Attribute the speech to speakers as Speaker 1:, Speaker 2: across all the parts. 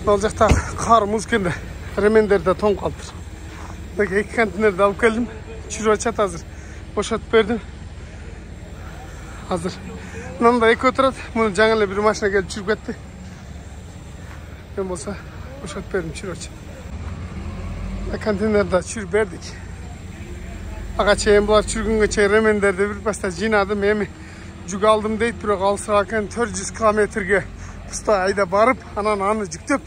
Speaker 1: Ал жақта қар мұз келді. Ремендерді тоң қалдыр. Екі контейнерді алып келдім. Жүріп жатады азыр. Бошатып бердім. Азыр. Мынанда екі отырады. Мұны жаңылы бір машина келіп жүріп кетті. Мен болса бошатып бердім, жүріп жатады. Контейнерді жүріп бердік. Аға чейін бұлар жүргінге чейін ремендерді бір баста жинадым. Емі жүк алдым дейді, бірақ алысырақ екен 400 километрге пұста айда барып, анан аны жүктеп,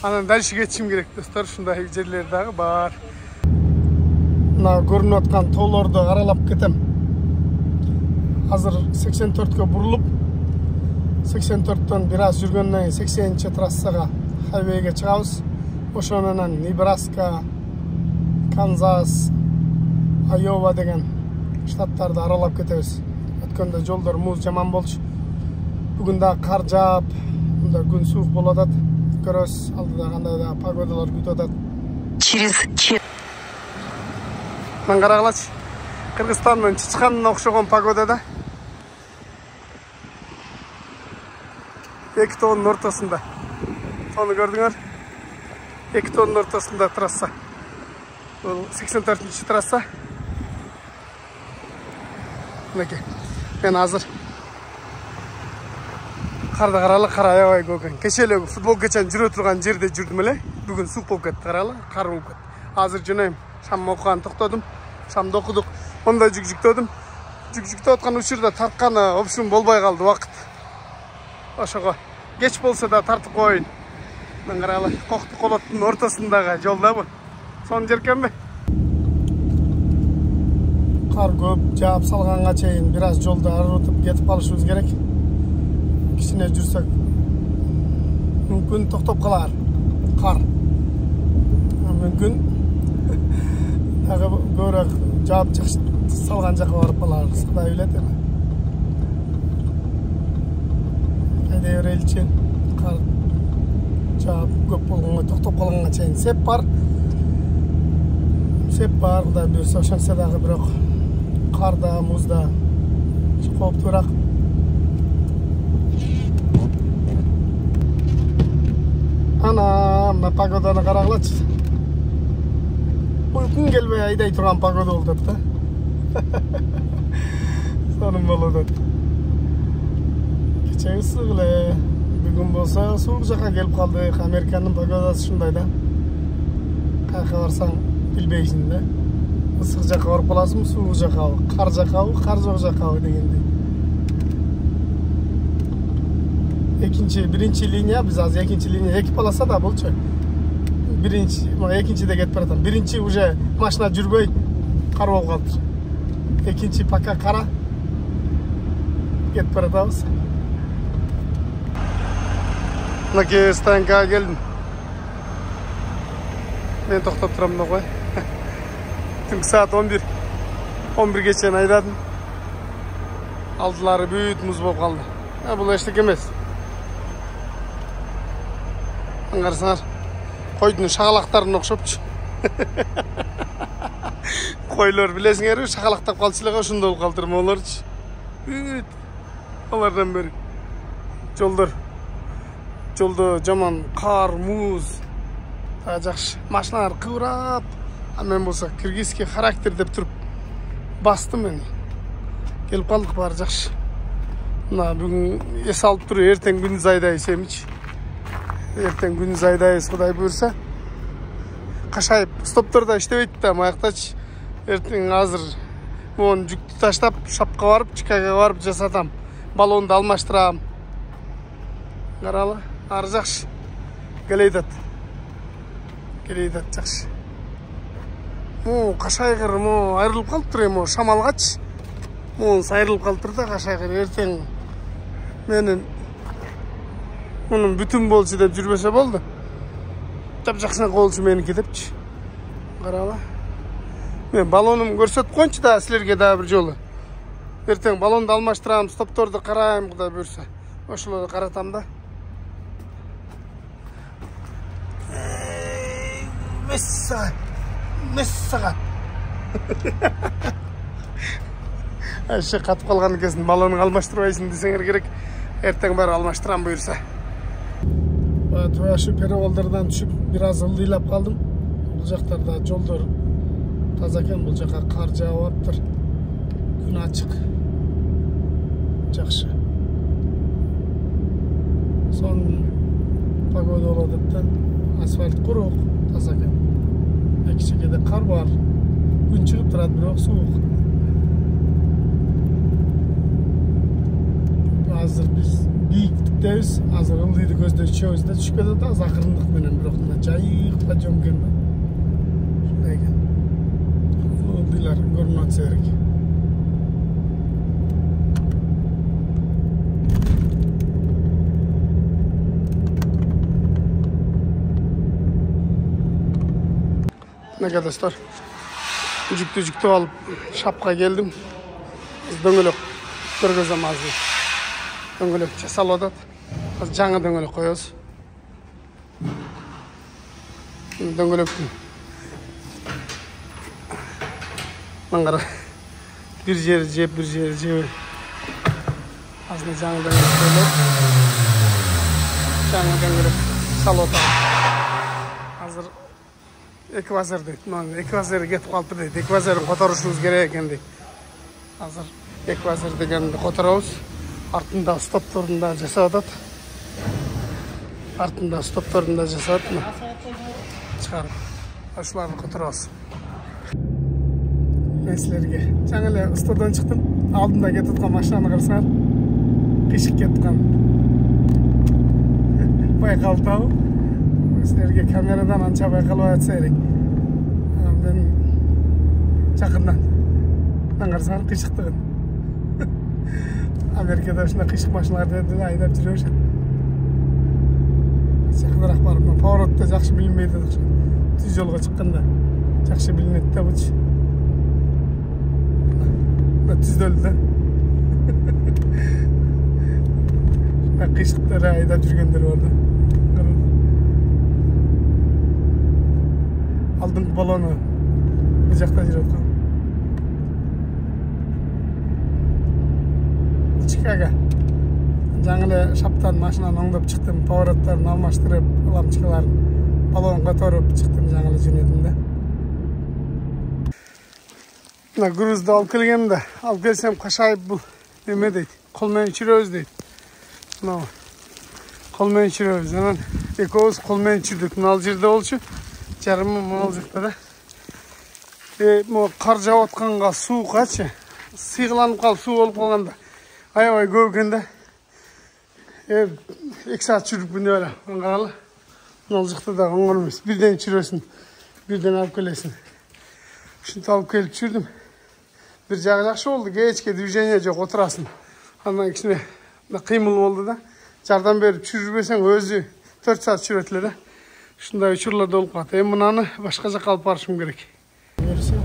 Speaker 1: анан дальше кетішім керек, достар. Шундай жерлер дағы бар. Мына көрініп отқан тоолорду аралап кетем. Азыр 84-ке бұрылып, 84-тен біраз жүргеннен 80-ші трассаға хайвейге шығабыз. Ошонан Небраска, Канзас, Айова деген штаттарды аралап кетебиз. Өткөндө жолдор муз жаман болчу. Бүгүн да кар жаап, мында күн суук болуп атат. Көрөбүз, алдыда кандай да погодалар күтүп атат. Мен карагылачы. Кыргызстандын Чычканына окшогон погодада. Эки тоонун ортосунда. Тону көрдүңөр? Эки тоонун ортосунда трасса. Бул 84-чи трасса. Мынакей. Мен азыр карда каралы, кар аябай көп экен. Кече эле футбол кечен жүрө турган жерде жүрдүм эле. Бүгүн суук болуп кетти, каралы, кар болуп кетти. Азыр жөнөйм. Шам окуган токтодум. Шамды окудук. Онда жүктөдүм. Жүктөп аткан учурда тартканы опшун болбой калды убакыт. Ошого кеч болсо да тартып коеюн. Мен каралы, Кокту колоттун ортосундагы жолда бу. Сон жеркенби? Кар көп жаап салганга чейин бир аз жолду арытып кетип калышыбыз керек. Кичине жүрсөк мүмкүн токтоп калар. Кар. Мүмкүн дагы көбүрөөк жаап салган жака барып каларбыз. Кудай билет эми. Айдай береличи. Кар жаап көп болгонго токтоп калганга чейин сеп бар. Сеп бар, Кудай буйрса, ошентсе дагы бирок карда, музда кооптуураак. Мына погоданы карагылачы. Уйкун келбей айдай турган погода болуп атат да. Сонун болуп атат. Кече ысык эле, бүгүн болсо суук жака келип калдык. Американын погодасы ушундай да. Каяка барсаң билбейсиң да. Ысык жака барып каласың, суук жакабы, кар жакабы, кар жок жакабы дегендей. Биринчи линия, биз азыр экинчи линия, эки полоса да болчу. Экинчиде кетип баратам. Биринчи уже машина жүрбөй кар болуп калды. Экинчи пока кара. Кетип баратабыз. Мынакей станкага келдим. Мен токтоп турам да кой. Түнкү саат 11 чейин айдадым. Алдылары бүт муз болуп калды. Бул эчтеке эмес. Аңгарсаңар, койдун шагалактарына окшопчу. Койлор билесиңерби, шагалактап калчу эле, ошондой болуп калдыр могулорчу. Бүт алардан бери жолдо жаман кар, муз. Жакшы, машиналар кыбырап. Мен болсо киргизский характер деп туруп бастым мен. Келип калдык, баары жакшы. Мына бүгүн эс алып туруп, эртең күндүз айдайбыз эмичи. Эртең күндүз айдайбыз, Кудай буйрса. Кашайып стоптордо иштебейт да, маяктачы. Эртең азыр могун жүктү таштап, шапка барып, чикага барып жасатам. Баллонду алмаштырам. Каралы, ары жакшы. Келейдат жакшы. Кашайгыр айрылып калыптыр эми, шамалгачы. Айрылып калыптыр да кашайгыр. Эртең менин мунун бүтүн болчу деп жүрбөсө болду. Жапжакшына болчу меники депчи. Каралы. Мен баллонумду көрсөтүп коюнчу да силерге дагы бир жолу. Эртең баллонду алмаштырам, стопторду карайм, Кудай буйрса. Ошолорду каратам да. Мессагат. Ошо катып калган экенсиң, баллонуңду алмаштырбайсың десеңер керек. Эртең баары алмаштырам буйрса. Toyaşı perewollardan düşüp biraz ılдыйлап kaldım. Bu jaqtarda жолдор таза экен, бул жака кар жаап атыптыр. Күн ачык. Жакшы. Son погода болот деп да. Асфальт курук, таза экен. Кичикеде кар бар. Күн чыгып турат, бирок суук. Азыр биз бийиктиктебиз. Азыр ылдыйды көздөй чөбүз да түшүп кетет да, акырындык менен, бирок мына жайыкка жөмгөн да. Шундай экен. Ылдыйлар көрүнүп атса керек. Arkadaşlar, ücüktü alıp şapka geldim. Döngölök görgözem azı. Döngölök жасалып атат. Жаңы дөңгөлөк коебуз. Дөңгөлөктүн маңгара бир жери жеп, бир жери жебей. Азыр жаңы дөңгөлөк коелат. Жаңы дөңгөлөк салып атат. Азыр эквазер дейт. Эквазер кетип калыптыр дейт. Эквазерин которушубуз керек экен дейт. Азыр эквазер дегенди которобуз. Артында стопторун да жасап атат. Артында стопторун да жасап атат. Чыгарып ошолорду которобуз. Мен силерге жаңы эле устадан чыктым. Алдында кетип аткан машинаны карасаңар, кыйшык кетип аткан. Байкалдыбы? Силерге камерадан анча байкалбай атса керек. Мен жакындан карасаңар кыйшыктыгын. Amerika'da ушундай кыйшык машиналарды айдап жүрө беришет. Жакыныраак барып, поворотто жакшы билинбейт окшойт. Түз жолго чыкканда жакшы билинет да бучу. Түздөлдү да. Кыйшыктарды айдап жүргөндөр бар да. Алдыңкы балону бул жакта жүрүп аткан. Чикаго. Жаңы эле шаптан машинаны оңдоп чыктым, повороттарын алмаштырып, лампочкаларын балонго которуп чыктым, жаңы эле жөнөдүм да. Мына грузду алып келгем да, алып келсем кашайып бул неме дейт, кол менен чүрөбүз дейт. Мына кол менен чүрөбүз. Анан экөөбүз кол менен чүрдүк. Мына жерде болчу, жарымы мына жакта да. Могу кар жаап атканга суукачы, сыйгыланып калып суу болуп калганда аябай көп экен да. 2 саат жүрүпмүн деп эле. Каралы. Мына жакта да оңгон эмес. Бирден чүрөсүн, бирден алып келесиң. Ушинтип алып келип жүрдүм. Бир жагы жакшы болду. Кечке движение жок, отурасың. Андан кичине кыймыл болду да. Жардам берип жүрбөсөң өзү 4 саат жүрөт эле да. Ушундай учурлар болуп калат. Мынаны башка жакка алып барышым керек. Көрсөң,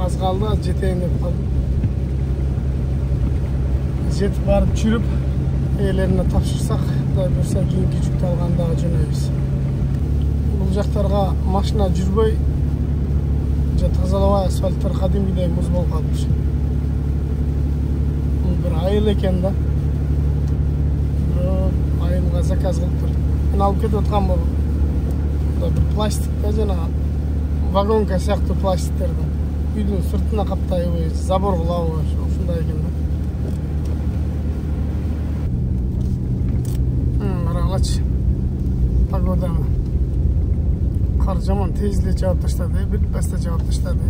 Speaker 1: аз калды, жетейин деп калдым. Жетип барып жүрүп, ээлерине тапшырсак, Кудай буйрса кийинки жүктү алганда жөнөйбүз. Бул жактарга машина жүрбөй, тазалабай асфальттар кадимгидей муз болуп калыптыр. Бул бир айыл экен да. Айылга заказ кылыптыр. Мен алып кетип аткан бул бир пластикте жана вагонка сыяктуу пластиктерден. Үйдүн сыртына каптайбы, забор кылабы, ушундай экен да. Погоданы. Кар жаман тез эле жаап таштады, бүтпөстө жаап таштады.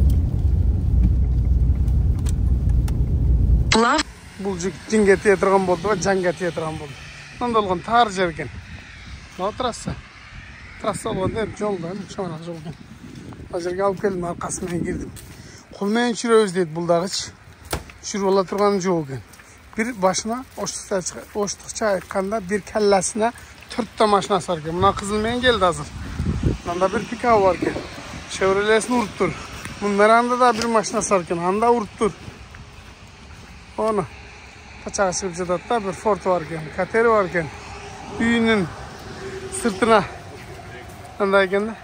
Speaker 1: Бул жиңге тие турган болду, жаңга тие турган болду. Мындай болгон тар жер экен. Мына трасса. Трасса болгондо жол да, чоңураак жол экен. Ал жерге алып келдим, аркасы менен кирдим. Кол менен чүрөбүз дейт бул дагычы. Чүрүп ала турган жол экен. Bir başına oştukça aytkanda bir kellesine 4 maşinası var ki. Buna kızılmayan geldi hazır. Bunda bir pickup var ki. Chevrolet'ini uruttur. Bunların da bir maşinası var ki. Anda uruttur. Onu paçağa çıkıp jadatta bir Ford var ki. Kateri var ki. Üyünün sırtına andayken de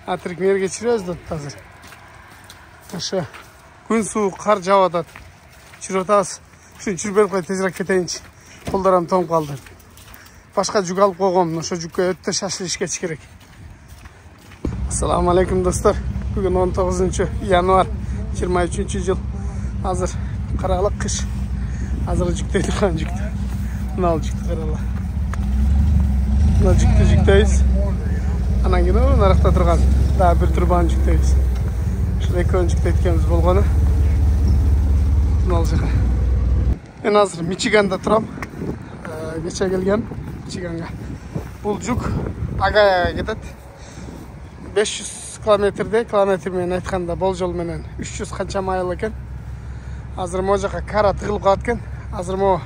Speaker 1: atırık yer geçiriyoruz da hazır. Aşağı gün soğuk kar javadat. Çürütaz. Şunu çürüp koy tezrak keteyinç. Kollarım tom kaldı. башка жүк алып койгом. Ошо жүккө өтө шашылыш кетиш керек. Assalamu alaikum dostlar. Bugün 19 yanvar 23 yıl. Hazır karalıq kış. Hazır жүктөй турган жүктө. Мына жүктө карала. Мына жүктөйбүз. Анан кийин наракта турган дагы бир турбан жүктөйбүз. Ушул экөөнү жүктөйткөнбүз болгону. Мына жака. Мен азыр Мичиганда турам. Кече келгем Мичиганга. Бул жүк Агаяга кетет. 500 километрде, километр менен айтканда болжол менен 300 канча майыл экен. Азыр могу жака кара тыгылып калат экен. Азыр могу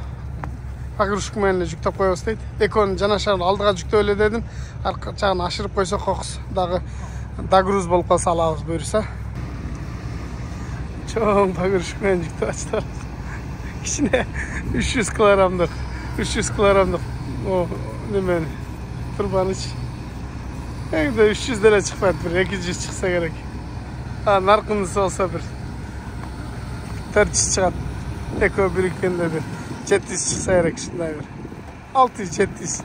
Speaker 1: погрузчик менен жүктөп коебуз дейт. Экөөнү жанашарын алдыга жүктөп эле дедим. Арка жагын ашырып койсок кокус дагы дагруз болуп калса алабыз буюрса. Чоң погрузчик менен жүктөп ачтыр. Кичине 300 килограммдык о немени турбаныч. Eğde 300 lira çıkmadı bir 200 çıksa gerek. Narkımlısı olsa bir 400 çıkar. Eko birikkende bir 700 çıksa gerek şimdi bir 600-700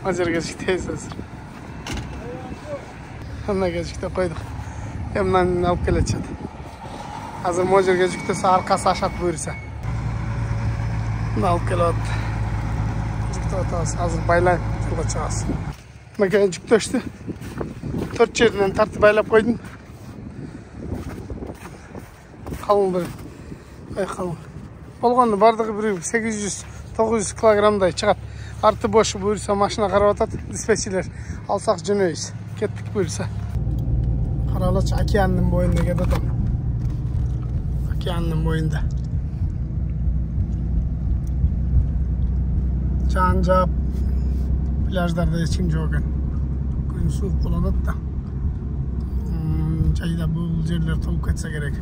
Speaker 1: Macar gecikteyiz hazır. Anna gecikte koyduk. Hemen alıp geleceğiz. Hazır Macar gecikteyse arkası aşağı buyursa. Bunu alıp geliyordu. Gecikte otağız. Hazır baylayın. Şurada çıkasın. Makine жүктөштү. 4 жерден тартып байлап койдум. Калың бир. Калың. Болгону бардыгы бир 800-900 килограммдай чыгат. Арты бош буюрса машина карап атат. Диспетчерлер алсак жөнөйбүз. Кеттик буюрса. Каралачы океандын боюнда кетет. Океандын боюнда. Жан-жап pляждарда эч ким жок экен. Күн суук болот да. Жайда бул жерлер толуп кетсе керек.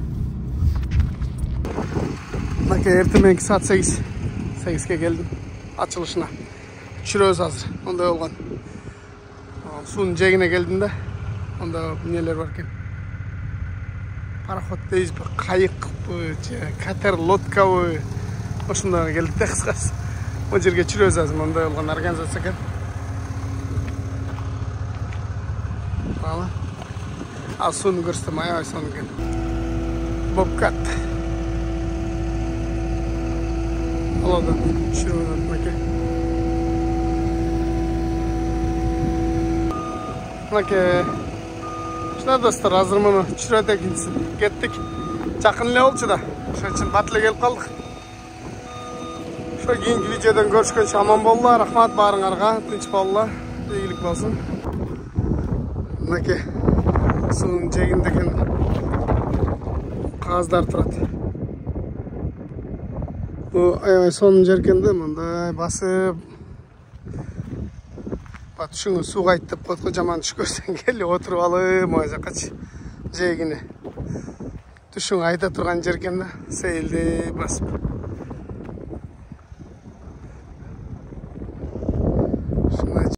Speaker 1: Мына эртеменки саат 8ге келдим. Ачылышына. Түшүрөбүз азыр. Ондай болгон. Суунун жээгине келдим да. Онда эмнелер бар экен. Пароход дейбизби, кайыкпы, катер, лодкабы. Ошондойго келдик да кыскасы. О жерге түшүрөбүз азыр. Ондай болгон организация экен. Al sonu görsem ayağı sonu gel. Bobcat. Allah'ım şunu unutmak ki. Nake. Şuna dostlar hazır mı? Şurada gitsin. Gittik. Жақын эле болчу да. Ошон үчүн бат эле келип калдык. Ошо кийинки видеодон көрүшкөнчө аман болуңар. Рахмат баарыңарга. Тынч болуңар. Ийгилик болсун. Nake. Суунун жээгиндеги кагаздар турат. Бул аябай сонун жер экен да, мындай басып. Түшүңү сууга айт деп койду, жаман түш көрсөң келип отуруп алып, могу жакачы жээгине. Түшүң айта турган жер экен да, сейилдеп басып.